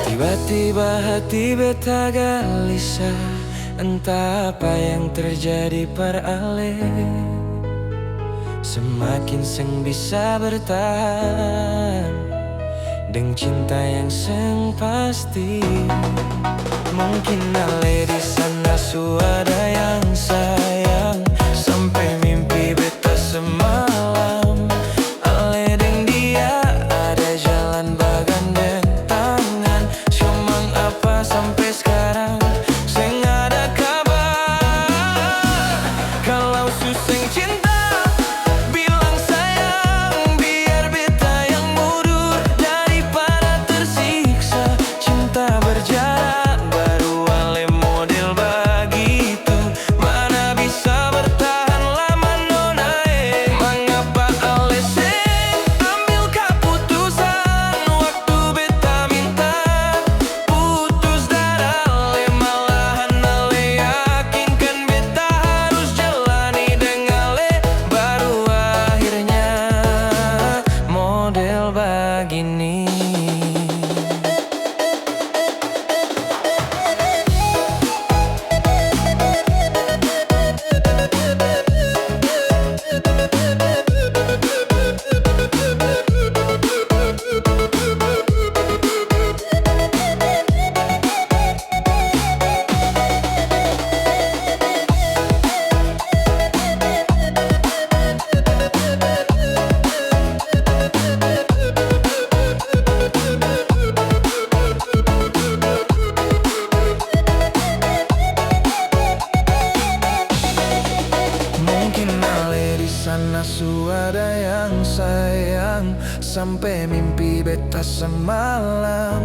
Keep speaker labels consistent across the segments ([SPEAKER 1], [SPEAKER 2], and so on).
[SPEAKER 1] Tiba-tiba hati beta galisah, entah apa yang terjadi peralih. Semakin seng bisa bertahan, deng cinta yang seng pasti. Mungkin ale di sana suada yang sayang, sampe mimpi beta semalam. Ale deng dia ada jalan bagandeng tangan. Cuma apa sampai sekarang seng ada kabar. Kalau suseng cinta bilang sayang, biar beta yang mudur daripada tersiksa. Cinta berjarak baru ale model begitu, mana bisa bertahan lama nonae. Mangapa ale seng ambil keputusan waktu beta minta putus dari ale. Malahan ale yakinkan beta harus jalani dengan ale, baru akhirnya model begini. Mungkin ale di sana suada yang sayang, sampai mimpi beta semalam.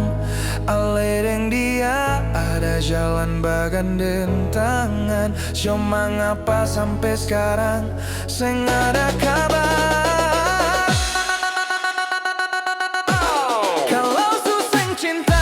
[SPEAKER 1] Ale deng dia ada jalan bagandeng tangan. Cuma ngapa sampai sekarang seng ada kabar. Kalau suseng cinta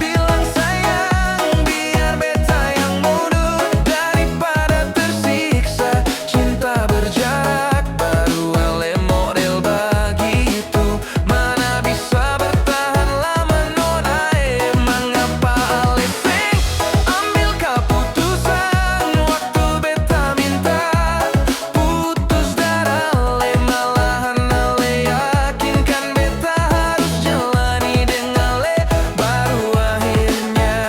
[SPEAKER 1] bilang sayang, biar beta yang mudur daripada tersiksa. Cinta berjarak baru ale model begitu, mana bisa bertahan lama nonae. Mangapa ale seng ambil keputusan waktu beta minta putus dari ale. Malahan ale yakinkan beta harus jalani dengan ale, baru akhirnya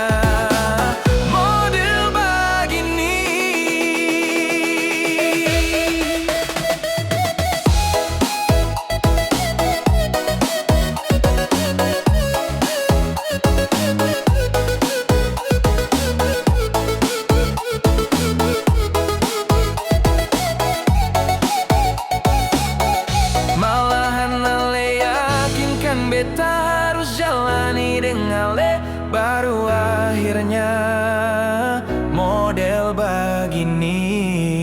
[SPEAKER 1] model begini. Malahan ale yakinkan beta harus jalani dengan ale, baru akhirnya model begini.